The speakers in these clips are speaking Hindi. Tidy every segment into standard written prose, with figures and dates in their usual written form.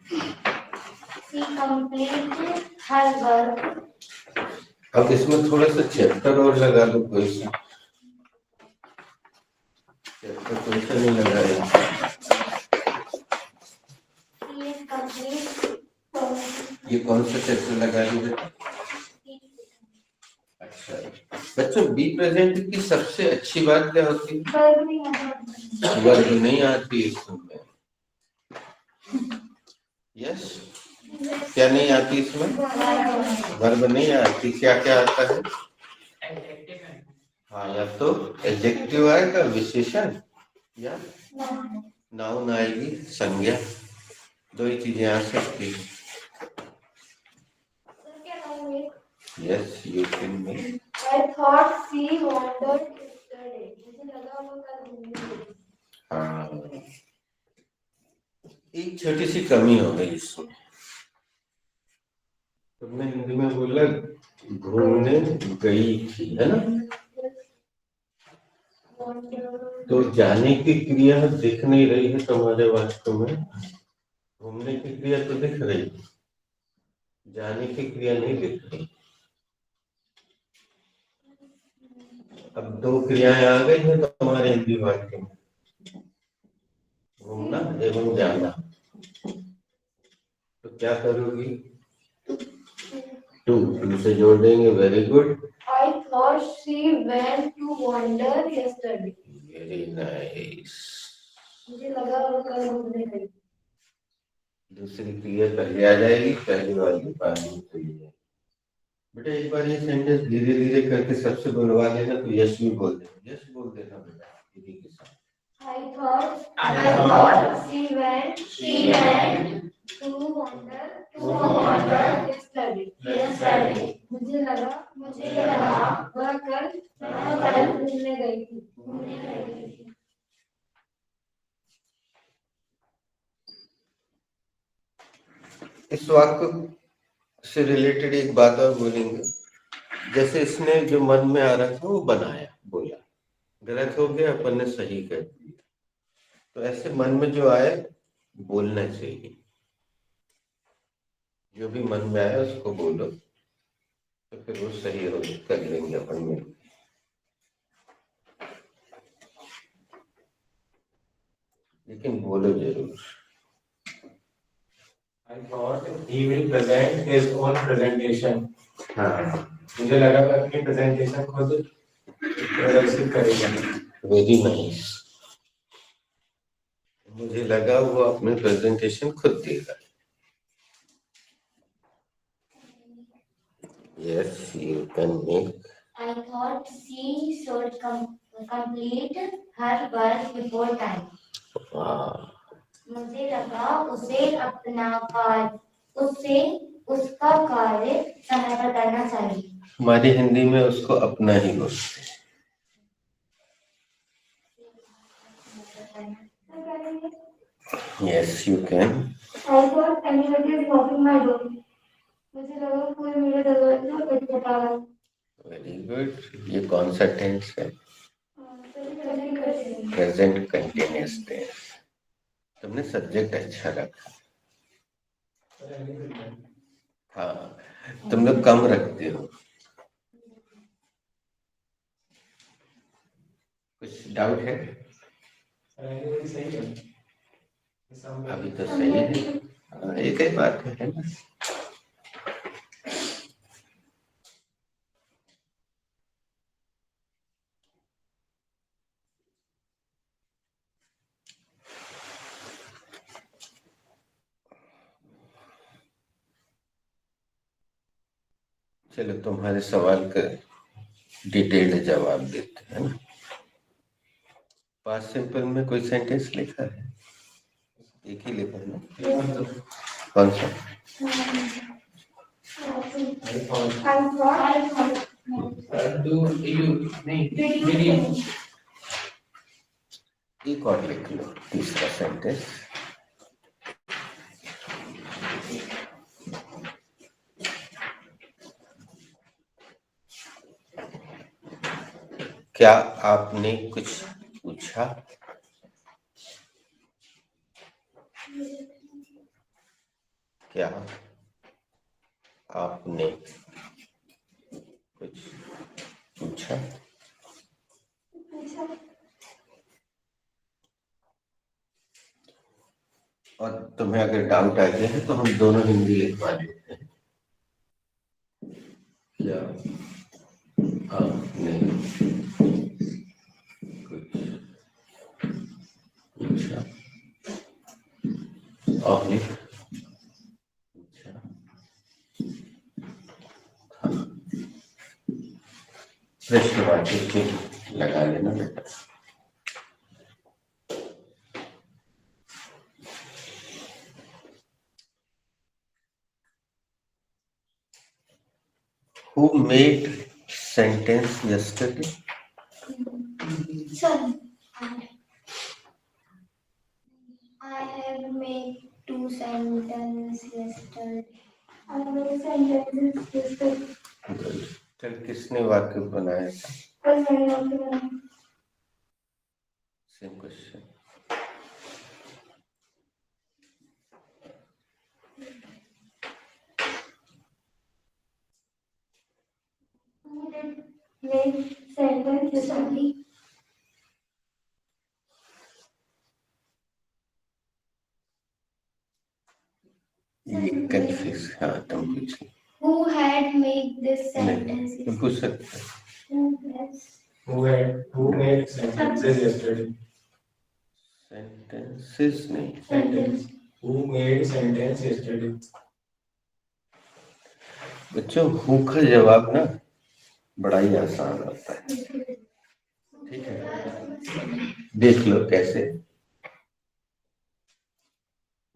She completed her work. अब इसमें थोड़ा सा चैप्टर और लगा दो, कोई सा चैप्टर कोई सा नहीं लगाया। She is complete. ये कौन सा चैप्टर लगाई बेटा? अच्छा बच्चों, बी प्रेजेंट की सबसे अच्छी बात क्या होती है? वर्ब नहीं आती इसमें। यस, क्या नहीं आती इसमें? वर्ब नहीं आती। क्या क्या आता है? हाँ, या तो एडजेक्टिव आएगा, विशेषण, या नाउन आएगी, संज्ञा। दो ही चीजें आ सकती है। Yes, you can make. I thought she wandered yesterday. मुझे लगा वो कल घूमने गई। हाँ, एक छोटी सी कमी हो गई इसमें। तुमने हिंदी में बोला घूमने गई थी, है ना? तो जाने की क्रिया दिख नहीं रही है तुम्हारे वाक्य में। घूमने की क्रिया तो दिख रही है, जाने की क्रिया नहीं दिख रही। अब दो क्रियाएं आ गई हैं तुम्हारे हिंदी वाक्य में, घूमना एवं जाना। तो क्या करोगी? टू से जोड़ देंगे। Very good. I thought she went to wander yesterday. Very nice. मुझे लगा वो कल घूमने गई। दूसरी क्रिया पहले आ जाएगी, पहली वाली बाद में चली जाएगी। बेटा एक बार ये सेंटेंस धीरे धीरे करके सबसे बुलवा देना, तो यश भी बोल देना। यश बोल देना बेटा दीदी के साथ। I thought she went to wander yesterday. मुझे लगा वह कल घूमने गई थी। इस वाक्य से रिलेटेड एक बात और बोलेंगे। जैसे इसने जो मन में आ रहा था वो बनाया, बोला, गलत हो गया, अपन ने सही कर दिया। तो ऐसे मन में जो आए बोलना चाहिए। जो भी मन में आया उसको बोलो, तो फिर वो सही हो कर लेंगे अपन में। लेकिन बोलो जरूर। I thought he will present his own presentation. हाँ, मुझे लगा कि अपनी प्रेजेंटेशन खुद प्रदर्शित करेगा। Very nice. मुझे लगा वो अपनी प्रेजेंटेशन खुद देगा। Yes, you can make. I thought she should complete her work before time. वाह, मुझे लगा उसे उसका कार्य समय पर करना चाहिए। हमारी हिंदी में उसको अपना ही बोलते हैं। Yes, you can. I thought anybody is knocking my door. मुझे लगा कोई मेरे दरवाजे पर खटखटा रहा है। Very good. ये कौन सा टेंस है? Present continuous tense. तुमने सब्जेक्ट अच्छा रखा। हाँ, तुम लोग कम रखते हो। कुछ डाउट है? सही है। अभी तो सही है। एक ही बात है ना। चलो तुम्हारे सवाल का डिटेल्ड जवाब देते हैं ना। पास्ट सिंपल में कोई सेंटेंस लिखा है? एक ही लिखा है ना? कौन सा? एक और लिख लो, तीसरा सेंटेंस। क्या आपने कुछ पूछा? क्या आपने कुछ पूछा? पूछा। और तुम्हें अगर डाउट आते हैं तो हम दोनों हिंदी लिखवा देते हैं। क्या आपने कुछ पूछा? आपने पूछा? हाँ, प्रश्नवाची चिन्ह लगा लेना बेटा। Who made sentence yesterday? Son, I have made 2 sentences yesterday. I made sentences yesterday. Good. कल किसने वाक्य बनाया था? कल मैंने वाक्य बनाया। Same question. Who did make sentence yesterday? ये कंफ्यूज। हाँ तुम पूछ लो। Who had made this sentence? नहीं, तुम पूछ सकते हो। Who made sentences yesterday? Sentences नहीं, Sentence. Who made sentence yesterday? बच्चों हु का जवाब ना बड़ा ही आसान होता है। ठीक है, देख लो कैसे।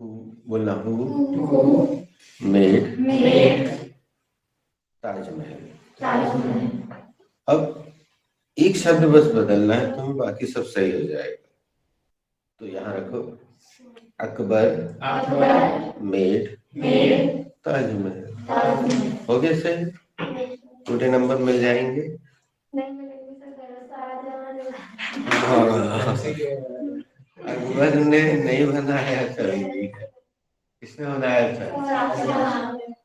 हु बोलना, who Who made made Taj Mahal. Taj Mahal? अब एक शब्द बस बदलना है तुम्हें, बाकी सब सही हो जाएगा। तो यहाँ रखो, अकबर अकबर मेड made ताजमहल। ताजमहल। हो गया सही? पूरे नंबर मिल जाएंगे। नहीं मिलेंगे सर, गलत सारा जवाब। हाँ, अकबर ने नहीं बनाया था। किसने बनाया था?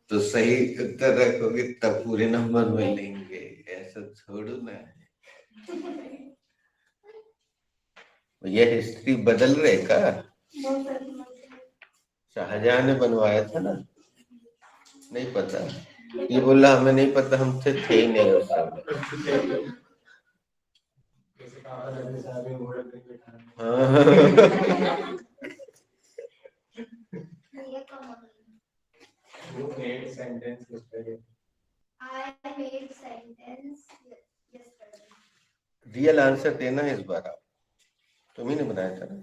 तो सही उत्तर रखोगे तब पूरे नंबर मिलेंगे, ऐसा छोड़ो ना। ये हिस्ट्री बदल रहे का? शाहजहां ने बनवाया था ना? नहीं पता? ये बोला हमें नहीं पता, हम थे ही नहीं उस समय। जैसे कहा रहते साहब में घोड़े पे बैठा है। हाँ। Who made sentence yesterday? I made sentence yesterday. Real answer देना है इस बार आप, तुम ही ने बनाया था ना।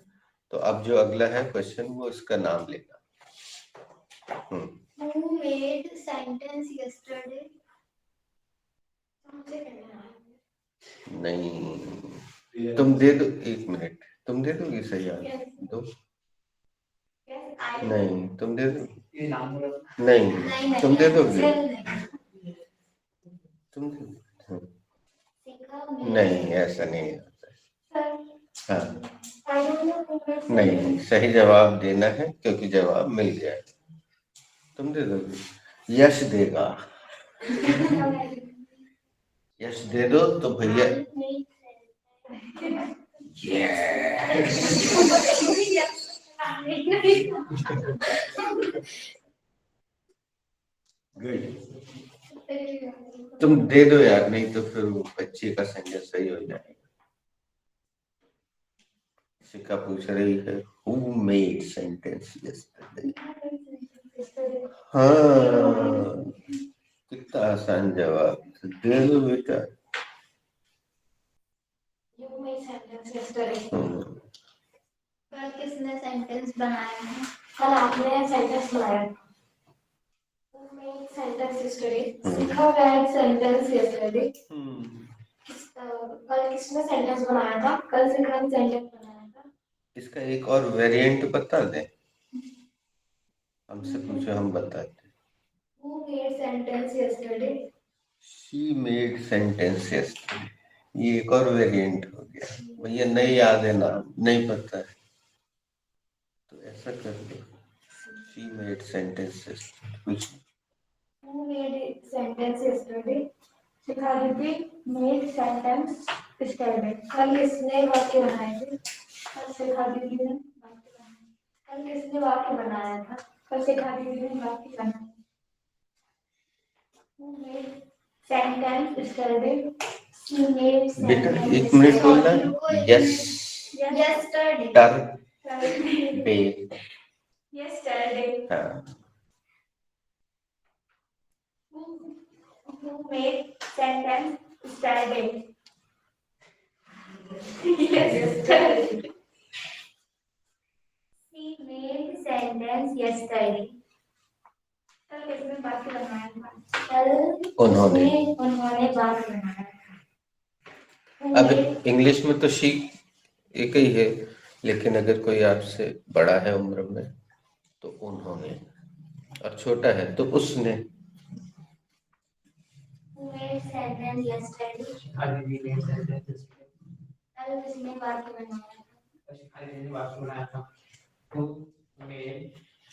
तो अब जो अगला है क्वेश्चन वो इसका नाम लेना। Who made sentence yesterday? नहीं, तुम दे दो, एक मिनट, तुम दे दोगी सही आंसर? दो। नहीं, तुम दे दो। नहीं, तुम दे दोगे? तुम दे दो। नहीं, ऐसा नहीं होता। हाँ, नहीं, सही जवाब देना है क्योंकि जवाब मिल गया। तुम दे दोगे? यश देगा। यश दे दो तो भैया। गुड, तुम दे दो यार, नहीं तो फिर वो बच्चे का सेंटेंस सही हो जाएगा। शिखा पूछ रही है हु मेड सेंटेंस यस्टरडे। हाँ, कितना आसान जवाब, दे दो बेटा। कल किसने सेंटेंस बनाया है? कल आपने सेंटेंस बनाया। Who made sentence yesterday? Sikha made sentence yesterday. कल किसने सेंटेंस बनाया था? कल शिखा ने सेंटेंस बनाया था। इसका एक और वेरिएंट बता दें, हमसे पूछो हम बताते। Who made sentence yesterday? She made sentence yesterday। ये एक और वेरिएंट हो गया। भैया नहीं याद है ना, नहीं पता है तो ऐसा कर दो। She made sentences. Which Who made sentence yesterday? शिखा दीदी made sentence yesterday. कल किसने वाक्य बनाए थे? कल शिखा दीदी ने वाक्य बनाए. कल किसने वाक्य बनाया था? कल शिखा दीदी ने वाक्य बनाया. Who made sentence yesterday? She made बेटा sentence एक मिनट बोलना. Yes. yesterday. Yesterday. Yesterday. हाँ. Who made sentence yesterday? Yesterday. She made sentence yesterday. कल किसने वाक्य बनाया था? कल उन्होंने वाक्य बनाया था. अब इंग्लिश में तो शी एक ही है, लेकिन अगर कोई आपसे बड़ा है उम्र में तो उन्होंने, और छोटा है तो उसने. Who made sentence yesterday? शिखा दीदी ने सेंटेंस कल किसने वाक्य बनाया था? शिखा दीदी ने वाक्य बनाया था. Who made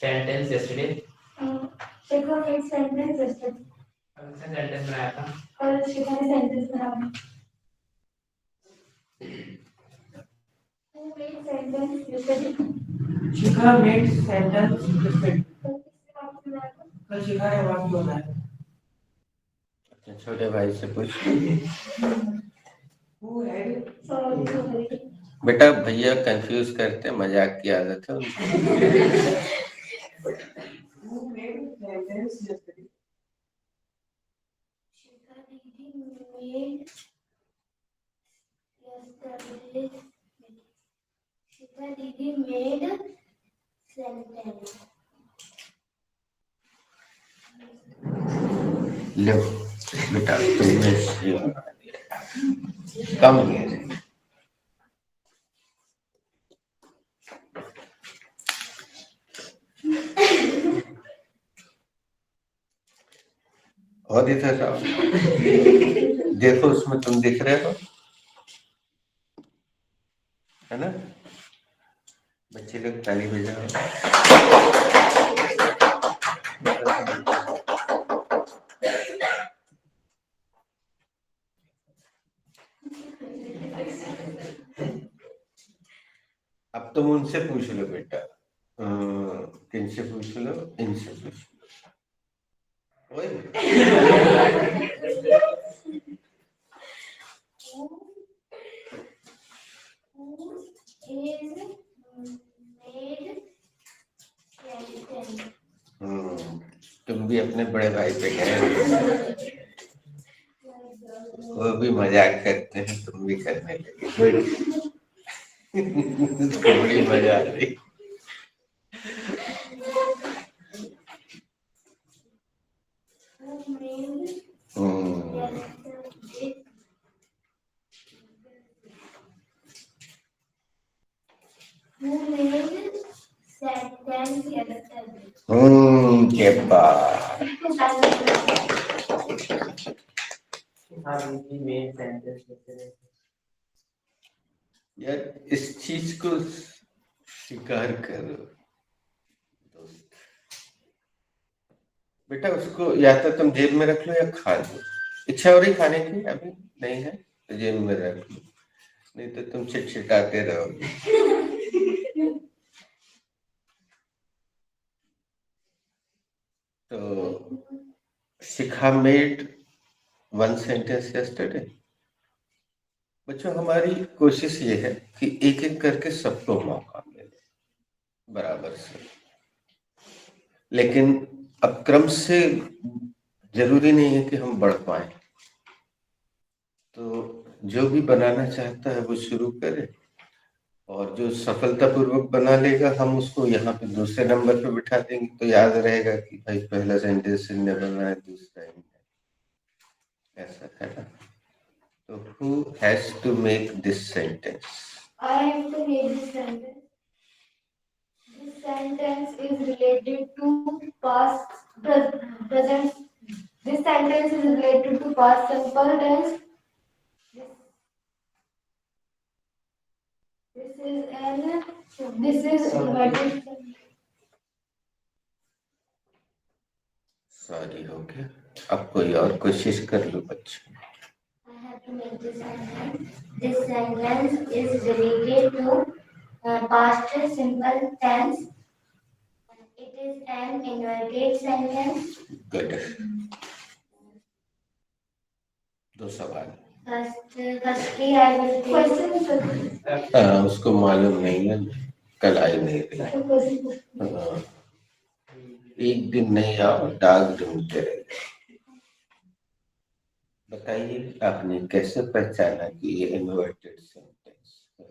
sentence yesterday? Shikha made sentence yesterday. कल से सेंटेंस बनाया था. कल शिखा ने सेंटेंस बनाया. Who made sentence yesterday? Shikha made sentence yesterday. कल किसने वाक्य बनाया था? कल शिखा ने वाक्य बनाया. अपने छोटे भाई से पूछ. Who had Sorry. बेटा भैया कंफ्यूज करते, मजाक की आदत है उनको. who made sentence yesterday? शिखा दीदी made yesterday. शिखा दीदी made sentence. लो बेटा तुमने कम है. और इधर आओ. देखो उसमें तुम दिख रहे हो, है ना? बच्चे लोग ताली बजाओ. अब तुम उनसे पूछ लो बेटा. किनसे पूछ लो? इनसे पूछ लो. ओए Who is made sentence? तुम भी अपने बड़े भाई पे गए. वो भी मजाक करते हैं, तुम भी करने लगे. बड़ी मजा आ रही. Who made yesterday? Who made sentence yesterday? के बाद शिखा दीदी made sentence yesterday. यार इस चीज को स्वीकार करो दोस्त. बेटा उसको या तो तुम जेब में रख लो या खा लो. इच्छा हो रही खाने की, अभी नहीं है तो जेब में रख लो, नहीं तो तुम छिटछिटाते रहोगे. तो शिखा मेड वन सेंटेंस यस्टरडे. बच्चों हमारी कोशिश ये है कि एक एक करके सबको मौका मिले बराबर से, लेकिन अब क्रम से जरूरी नहीं है कि हम बढ़ पाए. तो जो भी बनाना चाहता है वो शुरू करे, और जो सफलतापूर्वक बना लेगा हम उसको यहाँ पे दूसरे नंबर पे बिठा देंगे, तो याद रहेगा कि भाई पहला सेंटेंस इनने बनाया, दूसरा इनने. ऐसा है ना? तो who has to make this sentence? I have to make this sentence. This sentence is related to past present. This sentence is related to past simple tense. This is inverted. Sorry हो गया। अब कोई और कोशिश कर लो बच्चे। I have to make this sentence. This sentence is related to past simple tense. It is an inverted sentence. Good. दो सवाल। Firstly, I will take उसको मालूम नहीं है, कल आई नहीं रही। हाँ, एक दिन नहीं आओ, डाक ढूंढते रहे। बताइए आपने कैसे पहचाना कि ये इन्वर्टेड सेंटेंस है?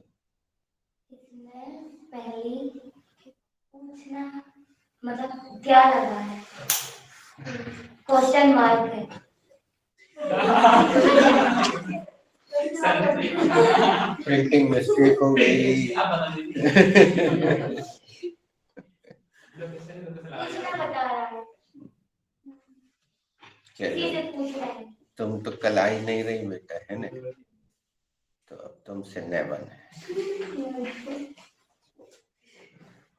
इसमें पहली पूछना मतलब क्या लगा है, क्वेश्चन मार्क है। प्रिंटिंग मिस्टेक हो गई। पूछना बता रहा है, किसी से पूछ रहा है। तुम तो कल आई नहीं रही बेटा, है ना? तो अब तुमसे न बने।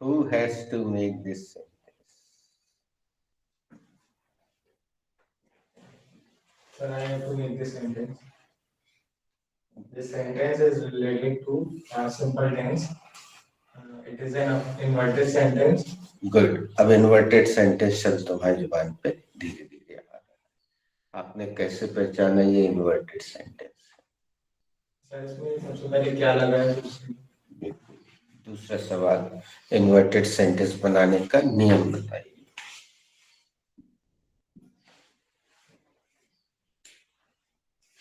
Who has to make this sentence? Sir, I have to make this sentence. This sentence is related to simple tense. It is an inverted sentence. Good. अब inverted sentence शब्द तुम्हारी जुबान पे धीरे धीरे आ रहा है। आपने कैसे पहचाना ये inverted sentence? सर, इसमें सबसे पहले क्या लगा है? दूसरा सवाल, इन्वर्टेड सेंटेंस बनाने का नियम बताइए।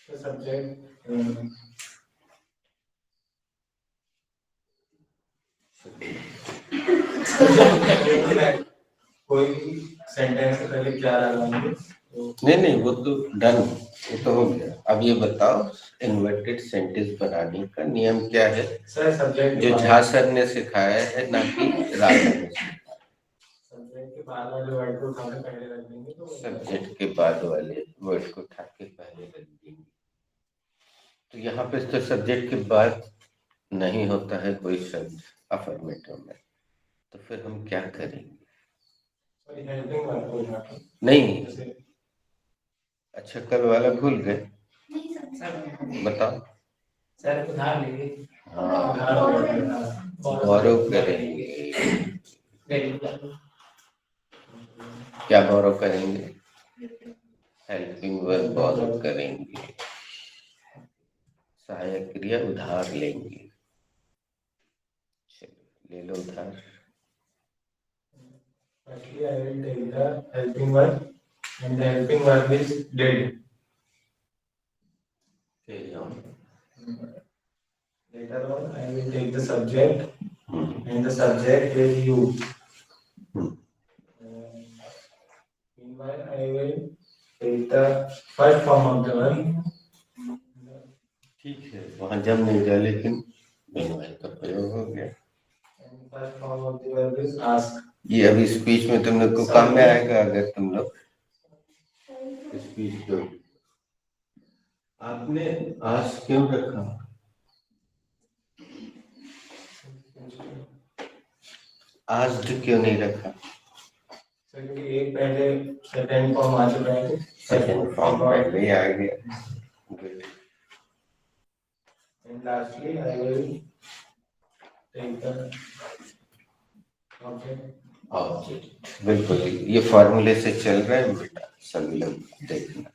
सब्जेक्ट कोई भी सेंटेंस से पहले क्या लगाएंगे? नहीं, वो तो डन, वो तो हो गया। अब ये बताओ इन्वर्टेड सेंटेंस बनाने का नियम क्या है? सर, सब्जेक्ट जो झा सर ने सिखाया है, ना कि राजा ने सिखाया। सब्जेक्ट के बाद वाले वर्ड को उठा के पहले रख देंगे तो सब्जेक्ट के बाद वाले वर्ड को उठा के पहले रख देंगे। तो यहाँ पे तो सब्जेक्ट के बाद नहीं होता है कोई शब्द अफर्मेटिव में, तो फिर हम क्या करेंगे? हेल्पिंग वर्ब को उठा के नहीं, अच्छा कल वाला भूल गए, बताओ। सर उधार लेंगे। हाँ, बोरो करेंगे। क्या बोरो करेंगे? हेल्पिंग वर्ब बोरो करेंगे। सहायक क्रिया उधार लेंगे। चलो ले लो उधार। Firstly, I will take the helping verb, and the helping verb is did. Later on, I will take the subject, and the subject is you. Meanwhile, I will take the first form of the verb. ठीक है, वहां जम नहीं गया, लेकिन meanwhile का प्रयोग हो गया। And first form of the verb is ask. ये अभी स्पीच में तुम लोग को काम में आएगा, अगर तुम लोग स्पीच को आपने आज क्यों रखा? आज क्यों नहीं रखा? क्योंकि एक पहले सेकंड फॉर्म आ चुका है, सेकंड फॉर्म पहले ही आ गया। Good. And lastly, I will take the object. Object, बिल्कुल ये फॉर्मूले से चल रहा है बेटा, सभी लोग देखना,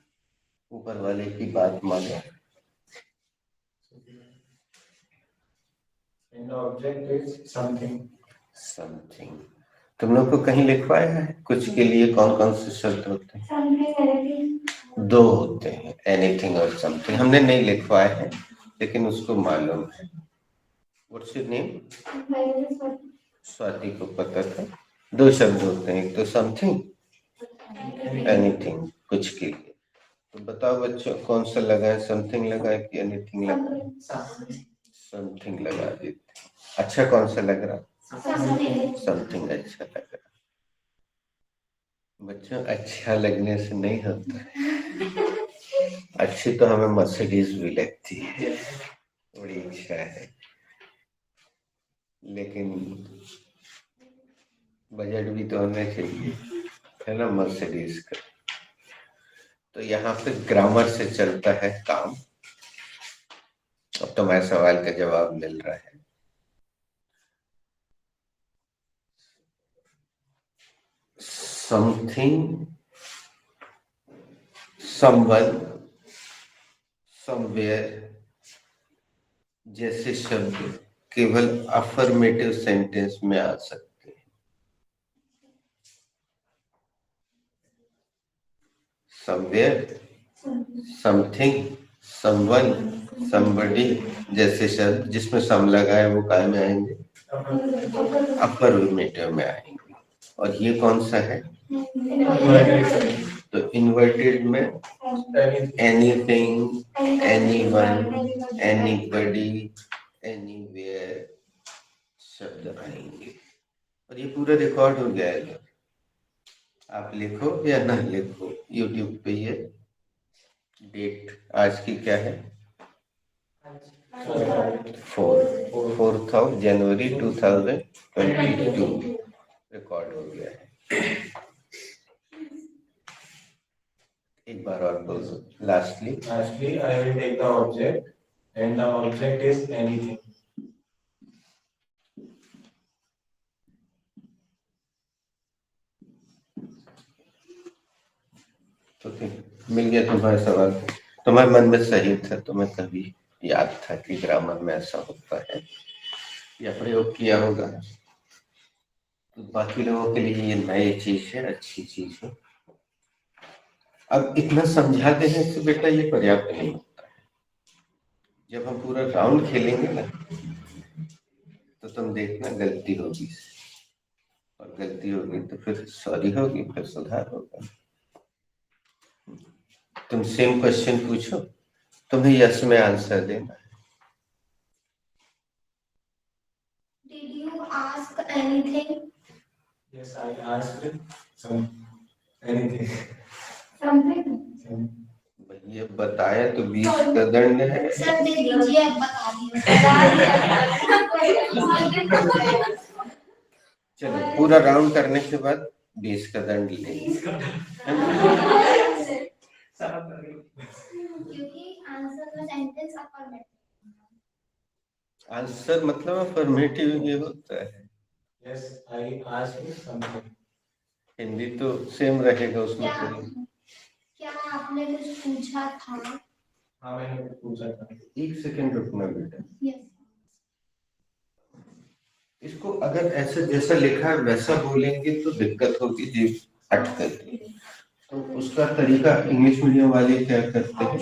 ऊपर वाले की बात मानो। And the object is something. Something तुम लोग को कहीं लिखवाया है? कुछ के लिए कौन कौन से शब्द होते हैं? दो होते हैं, एनीथिंग और समथिंग। हमने नहीं लिखवाया है, लेकिन उसको मालूम है। What's your name? स्वाति को पता था। दो शब्द होते हैं, एक तो समथिंग, एनीथिंग, कुछ के लिए। तो बताओ बच्चों, कौन सा लगा है? समथिंग लगा है कि एनीथिंग लगा है? समथिंग लगा देते। अच्छा कौन सा लग रहा? समथिंग अच्छा लग रहा। बच्चों अच्छा लगने से नहीं होता है। अच्छी तो हमें मर्सिडीज भी लगती है, बड़ी इच्छा है, लेकिन बजट भी तो होना चाहिए, है ना? मर्सिडीज का तो यहाँ पे ग्रामर से चलता है काम। अब तुम्हारे सवाल का जवाब मिल रहा है। समथिंग, समवन, समवेयर जैसे शब्द केवल अफर्मेटिव सेंटेंस में आ सकते हैं। समवेयर, समथिंग, समवन, समबडी जैसे शब्द जिसमें सम लगा है वो काय में आएंगे? अफर्मेटिव में आएंगे। और ये कौन सा है? तो इन्वर्टेड में एनीथिंग, एनीवन, एनीबडी, एनीवेयर शब्द आएंगे। और ये पूरा रिकॉर्ड हो जाएगा, आप लिखो या ना लिखो, यूट्यूब पे ये डेट आज की क्या है? 4th of January 2022 रिकॉर्ड हो गया है। एक बार और बोल दो। Lastly I will take the object and the object is anything. तो मिल गया तुम्हारा सवाल। तुम्हारे मन में सही था, तुम्हें कभी याद था कि ग्रामर में ऐसा होता है या प्रयोग किया होगा। तो बाकी लोगों के लिए ये नई चीज है, अच्छी चीज है। अब इतना समझा देने से बेटा ये पर्याप्त नहीं होता है। जब हम पूरा राउंड खेलेंगे ना तो तुम देखना गलती होगी, और गलती होगी तो फिर सॉरी होगी, फिर सुधार होगा। तुम सेम क्वेश्चन पूछो, तुम्हें यस में आंसर देना है। Did you ask anything? Yes, I asked anything. Something? ये बताया तो 20 का दंड है। सर दे दीजिए, अब बता दीजिए। चलो पूरा राउंड करने के बाद 20 का दंड लेंगे। क्योंकि आंसर में सेंटेंस अफर्मेटिव। आंसर मतलब अफर्मेटिव ये होता है। Yes, I asked something. Hindi तो सेम रहेगा उसमें। क्या आपने कुछ पूछा था? हाँ, मैंने कुछ पूछा था। एक सेकंड रुकना बेटा। Yes. इसको अगर ऐसे जैसा लिखा है वैसा बोलेंगे तो दिक्कत होगी, जीभ अटकती। तो उसका तरीका इंग्लिश मीडियम वाले क्या करते हैं?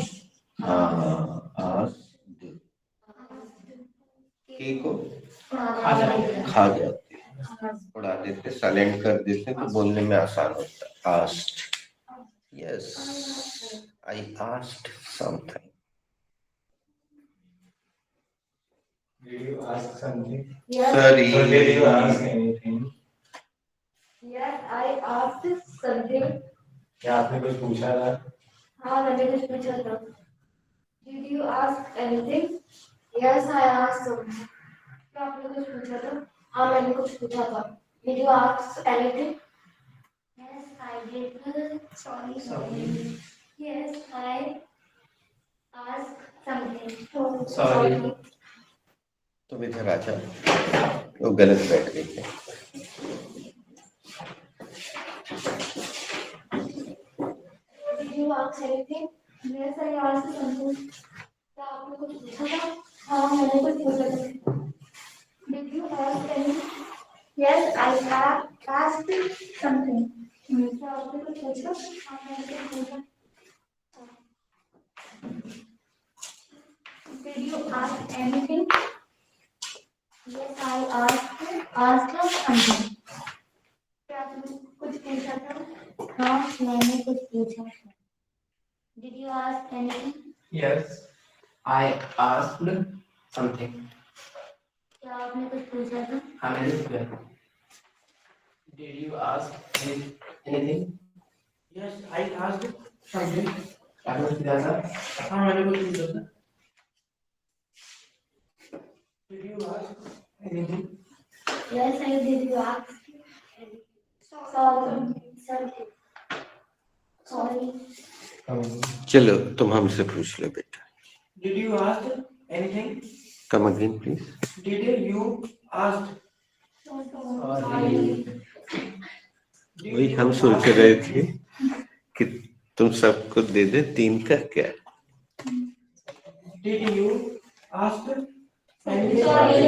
के को खा जाते हैं, उड़ा देते, साइलेंट कर देते, तो बोलने में आसान होता है। Asked, yes, I asked something. Did you ask something? Sorry. So did you ask anything? Yes, I asked something. क्या आपने कुछ पूछा था? हाँ, मैंने कुछ पूछा था। Did you ask anything? Yes, I asked something. क्या आपने कुछ पूछा था? हाँ, मैंने कुछ पूछा था। Did you ask anything? Yes, I did. Sorry. Yes, I asked something. Sorry. तुम इधर आ जाओ, वो गलत बैठ गई है। Did you ask anything? Yes, I asked something. क्या आपने कुछ पूछा था? हाँ, मैंने कुछ पूछा था। Did you ask anything? Yes, I asked something. क्या आपने कुछ पूछा? हाँ, मैंने कुछ पूछा। Did you ask anything? Yes, I asked something. क्या आपने कुछ पूछा था? हाँ, मैंने कुछ पूछा था। Did you ask anything? Yes, I asked something. क्या आपने कुछ पूछा था? हाँ, मैंने पूछा। Did you ask anything? Yes, I asked something. आपने कुछ पूछा था? हाँ, मैंने कुछ पूछा था। Did you ask anything? Yes, I did. You ask. Sorry. Sorry. चलो तुम हमसे पूछ लो बेटा. Did you ask anything? Come again please. Did you ask? वही हम सोच रहे थे कि तुम सबको दे दे 3 का क्या. Did you ask anything? Sorry.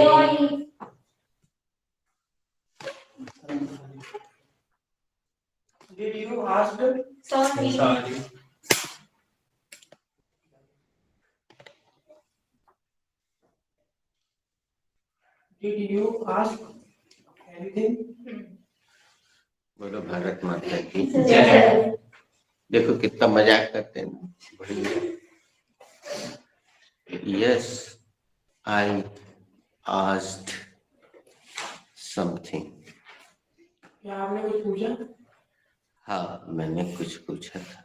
Did you ask? Sorry. Did you ask anything? बोलो भारत माता की. Yes. देखो कितना मजाक करते हैं ना. बढ़िया. Yes, I asked something. क्या आपने कुछ पूछा? हाँ मैंने कुछ पूछा था.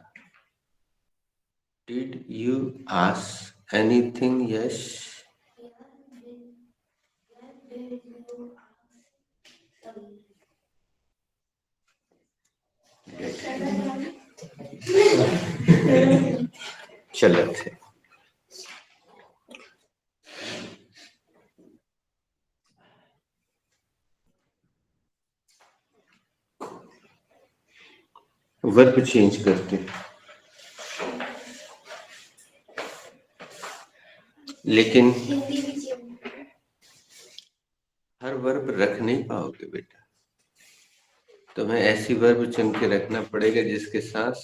Did you ask anything? Yes. चलो थे. वर्ब चेंज करते हैं. लेकिन हर वर्ब रख नहीं पाओगे बेटा. तुम्हें ऐसी वर्ब चुन के रखना पड़ेगा जिसके साथ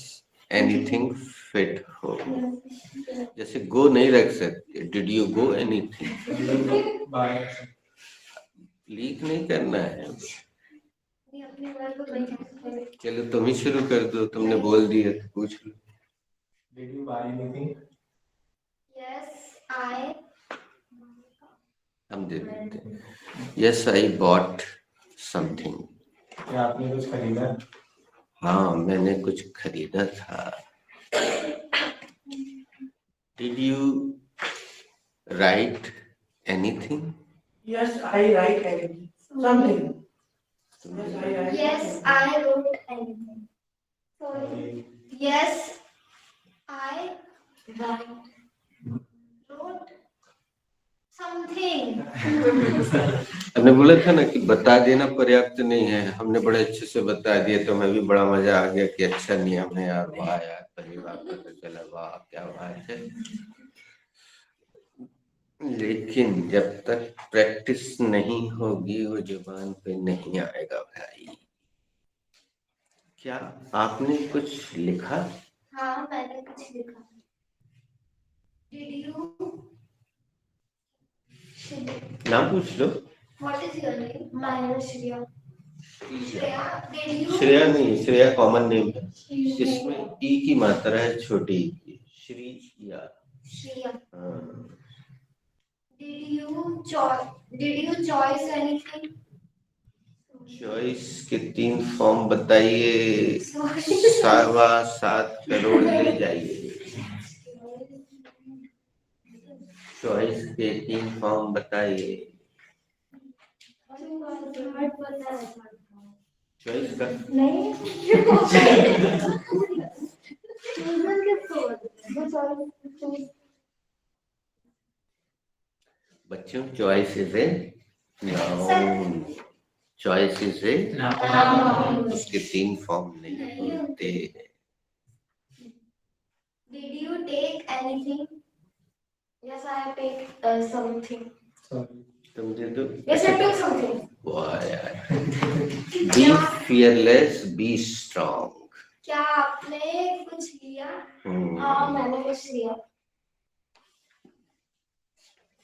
एनीथिंग फिट हो. जैसे गो नहीं रख सकते. Did you go anything. Leak नहीं करना है. चलो तुम ही शुरू कर दो. तुमने बोल दिया तो पूछ लो. Did you buy anything? Yes, I. हम दे देते हैं. Yes I bought something. क्या आपने कुछ खरीदा? हाँ मैंने कुछ खरीदा था. Did you right anything. Yes, I write anything. Something. Yes, I write. Yes, I wrote anything. Sorry. Yes, I wrote something. हमने बोला था ना कि बता देना पर्याप्त नहीं है. हमने बड़े अच्छे से बता दिया तो हमें भी बड़ा मजा आ गया कि अच्छा नियम है यार. वाह यार पहली बार पता चला. वाह क्या बात है. लेकिन जब तक प्रैक्टिस नहीं होगी वो जुबान पे नहीं आएगा भाई. क्या आपने कुछ लिखा? हाँ मैंने कुछ लिखा. Did you? नाम पूछ लो. What is your name? My name is Shreya. Shreya, did you? Shreya नहीं. श्रेया कॉमन नेम है. इसमें ई की मात्रा है छोटी ई की. श्रीया. Shreya. हाँ. Did you choose anything? Choice के 3 फॉर्म बताइए. Sorry. 7.25 करोड़ ले जाइए. चॉइस के 3 फॉर्म बताइए. चॉइस का नहीं. बच्चों choice is a noun. Choice is a उसके 3 फॉर्म नहीं होते. Did you take anything? Yes, I take something. Sorry. तुम दे दो. Yes, I took something. वाह यार. Be fearless be strong. क्या आपने कुछ लिया? हाँ मैंने कुछ लिया.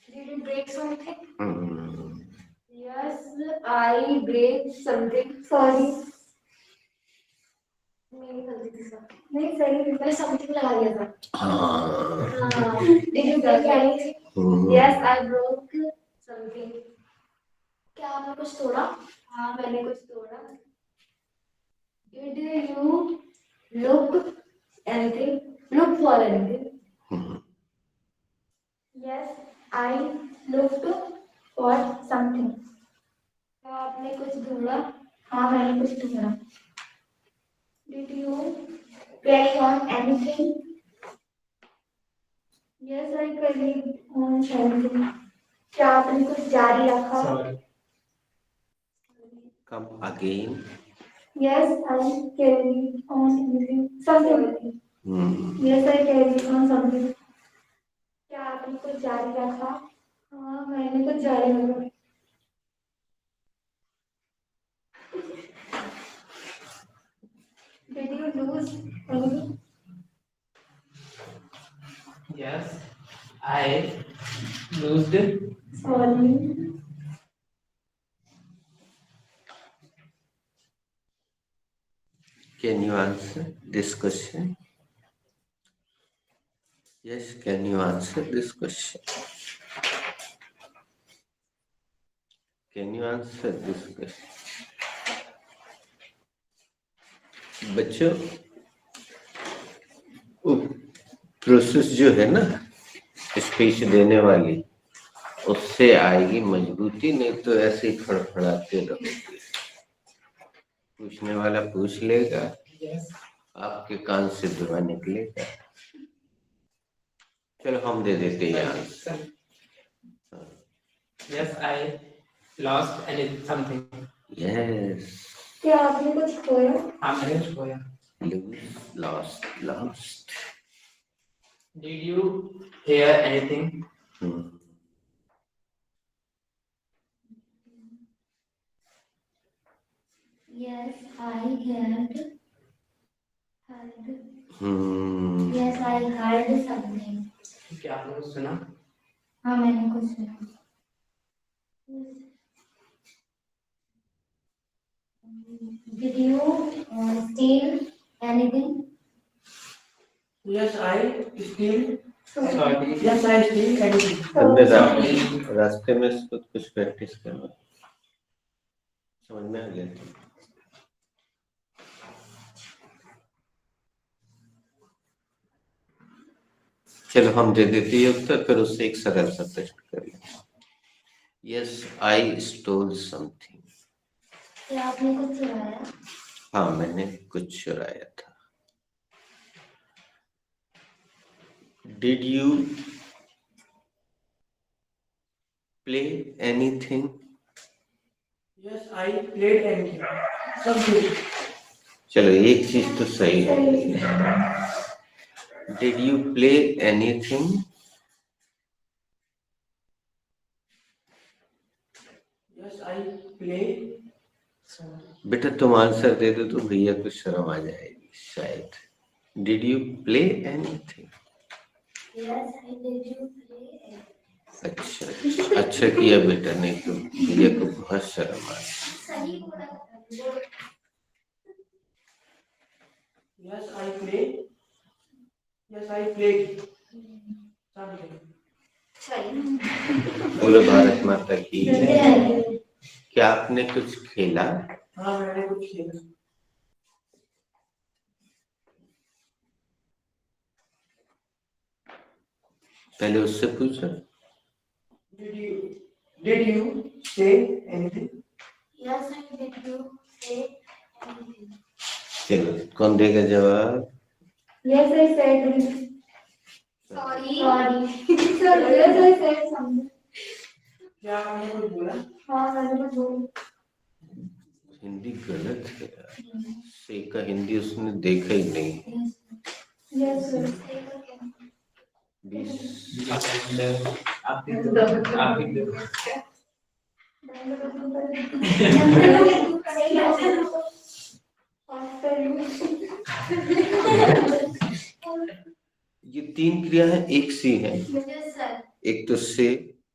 Did you break something? Yes, I break something. Sorry. मेरी गलती थी सर. नहीं सही. मैंने something लगा दिया था. हाँ. Did you break anything? Yes, I broke something. क्या आपने कुछ तोड़ा? हाँ मैंने कुछ तोड़ा. Did you look anything? Look for anything? Yes, I looked for something. क्या आपने कुछ ढूंढा? हाँ मैंने कुछ ढूंढा. Did you carry on anything? Yes, I carried on something. क्या आपने कुछ जारी रखा? Sorry. Come again. Yes, I carried on something. Yes, I carried on something. क्या आपने कुछ जारी रखा? हाँ, मैंने कुछ जारी रखा. Did you lose anything? Yes, I lost it. Sorry. Can you answer this question? Yes, can you answer this question? Can you answer this question? बच्चों, प्रोसेस जो है ना स्पीच देने वाली, उससे आएगी मजबूती, नहीं तो ऐसे ही फड़फड़ाते रहोगे। पूछने वाला पूछ लेगा, आपके कान से धुआं निकलेगा। चलो हम दे देते हैं answer. Yes, I lost something. Yes. क्या आपने कुछ खोया? हाँ, मैंने कुछ खोया. Lose, lost. Did you hear anything? Yes, I had heard. Yes, I heard something. क्या आपने कुछ सुना? हाँ, मैंने कुछ सुना. Did you steal anything? Yes, I steal. Sorry. Yes, I steal anything. हमने रास्ते में कुछ प्रैक्टिस करना, समझ में आ गया? चलो हम दे देते हैं उत्तर, फिर उससे एक सरल सा प्रश्न कर लें। यस, आई स्टोल समथिंग। क्या आपने कुछ चुराया? हाँ, मैंने कुछ चुराया था। Did you play anything? Yes, I played anything. Something. चलो एक चीज तो सही है। Did you play anything? Yes, I play. बेटा तुम आंसर दे दो तो भैया को शर्म आ जाएगी शायद। Did you play anything? Yes, I did. You play? अच्छा, अच्छा किया बेटा, नहीं तो भैया को बहुत शर्म आ। सही बोला. Yes, I play. Yes, I played. Something. सही. बोलो भारत माता की जय। क्या आपने कुछ खेला? हाँ, मैंने कुछ खेला. पहले उससे पूछो। Did you say anything? Yes, I did. You say anything? चलो कौन देगा जवाब? Yes, I said. Sorry. Sir, yes, I said something. क्या आपने कुछ बोला? हाँ, मैंने कुछ बोला. हिंदी गलत है यार। से का हिंदी उसने देखा ही नहीं। Yes, sir. 20 आप भी दो. ये तीन क्रिया है, एक सी है। Yes, sir. एक तो से,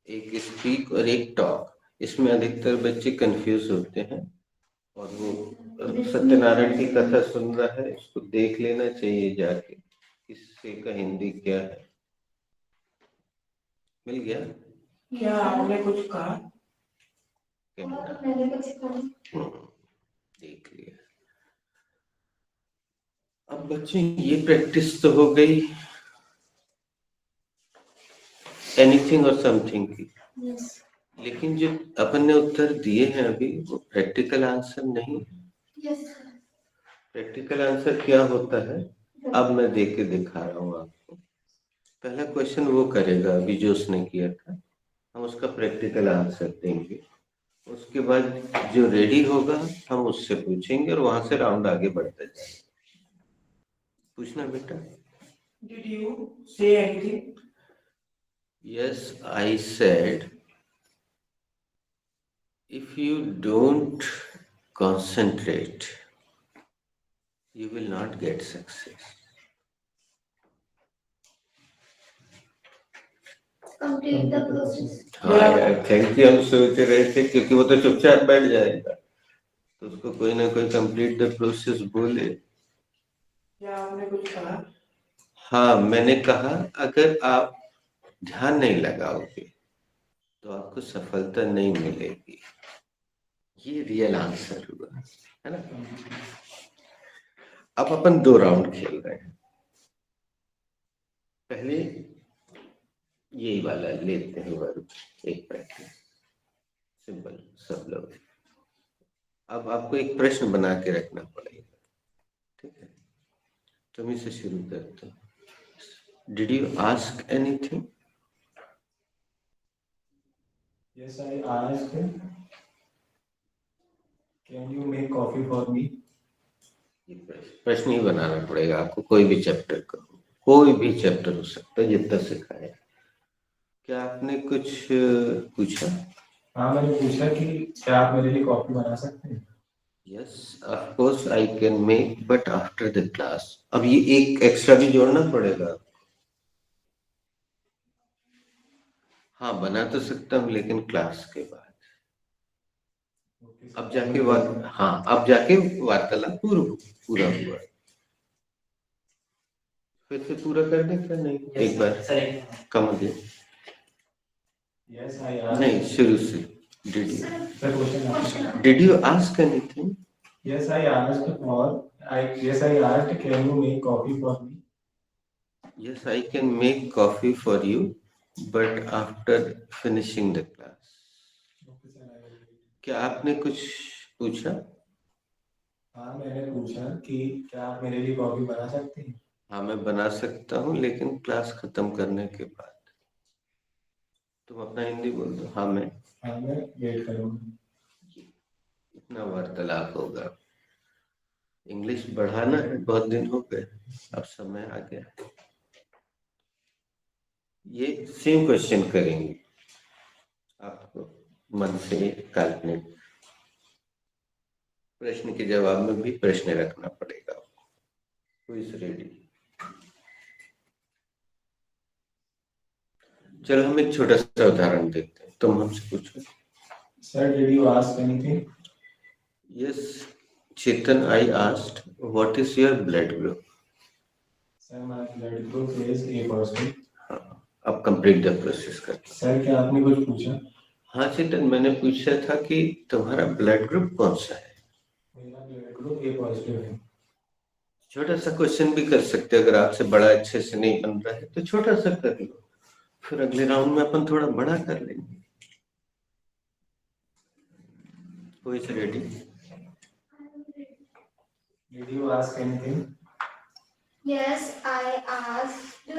एक स्पीक और एक टॉक। इसमें अधिकतर बच्चे कंफ्यूज होते हैं, और वो सत्यनारायण की कथा सुन रहा है, इसको देख लेना चाहिए जाके इससे का हिंदी क्या है। मिल गया? क्या आपने कुछ कहा? मैंने कुछ कहा. देख लिया। अब बच्चे ये प्रैक्टिस तो हो गई एनीथिंग और समथिंग की। Yes. लेकिन जो अपन ने उत्तर दिए हैं अभी, वो प्रैक्टिकल आंसर नहीं है। Yes, sir. प्रैक्टिकल आंसर क्या होता है, अब मैं देख के दिखा रहा हूँ आपको। पहला क्वेश्चन वो करेगा अभी जो उसने किया था, हम उसका प्रैक्टिकल आंसर देंगे। उसके बाद जो रेडी होगा हम उससे पूछेंगे और वहां से राउंड आगे बढ़ते जाएंगे। पूछना बेटा। Did you say anything? Yes, I said if you don't concentrate, you will not get success. Complete the process. हाँ यार, थैंक यू। हम सोच रहे थे क्योंकि वो तो चुपचाप बैठ जाएगा, तो उसको कोई ना कोई कंप्लीट द प्रोसेस बोले। क्या आपने कुछ कहा? हाँ, मैंने कहा अगर आप ध्यान नहीं लगाओगे तो आपको सफलता नहीं मिलेगी। ये रियल आंसर हुआ, है ना। अब अपन 2 राउंड खेल रहे हैं। पहले यही वाला लेते हैं वर्ब, एक प्रैक्टिस सिंपल सब लोग। अब आपको एक प्रश्न बना के रखना पड़ेगा, ठीक है। तुम इसे शुरू करते हो। Did you ask anything? Yes, I asked, can you make coffee for me? प्रश्न ही बनाना पड़ेगा आपको, कोई भी चैप्टर का, कोई भी चैप्टर हो सकता है जितना सिखाया। क्या आपने कुछ पूछा? हाँ, मैंने पूछा कि क्या आप मेरे लिए कॉफी बना सकते हैं? Yes of course I can make, but after the class. अब ये एक एक्स्ट्रा भी जोड़ना पड़ेगा। हाँ, बना तो सकता हूँ लेकिन क्लास के बाद। अब जाके हाँ, अब जाके वार्तालाप पूरा हुआ। फिर से पूरा करने का नहीं, एक बार कम हो गया। Yes, I asked. नहीं, शुरू से। Did you ask anything? Yes, I asked, can you make coffee for me? Yes, I can make coffee for you, but after finishing the class. Okay, sir, I will. क्या आपने कुछ पूछा? हाँ, मैंने पूछा कि क्या आप मेरे लिए कॉफी बना सकते हैं? हाँ, मैं बना सकता हूँ लेकिन क्लास खत्म करने के बाद। तुम अपना हिंदी बोल दो। हाँ, मैं वेट करूँगा। इतना वार्तालाप होगा। इंग्लिश बढ़ाना है, बहुत दिन हो गए, अब समय आ गया। ये सेम क्वेश्चन करेंगे, आपको मन से काल्पनिक प्रश्न के जवाब में भी प्रश्न रखना पड़ेगा। Who is ready? चलो हम एक छोटा सा उदाहरण देखते हैं। तुम हमसे पूछो। Sir, did you ask anything? Yes, Chetan, I asked, what is your blood group? Sir, my blood group is A positive. अब कंप्लीट द प्रोसेस करते हैं। सर, क्या आपने कुछ पूछा? हाँ चेतन, मैंने पूछा था कि तुम्हारा ब्लड ग्रुप कौन सा है? मेरा ब्लड ग्रुप A पॉजिटिव है। छोटा सा क्वेश्चन भी कर सकते हो, अगर आपसे बड़ा अच्छे से नहीं बन रहा है तो छोटा सा कर लो, फिर अगले राउंड में अपन थोड़ा बड़ा कर लेंगे। Who is ready? Did you ask anything? Yes, I asked.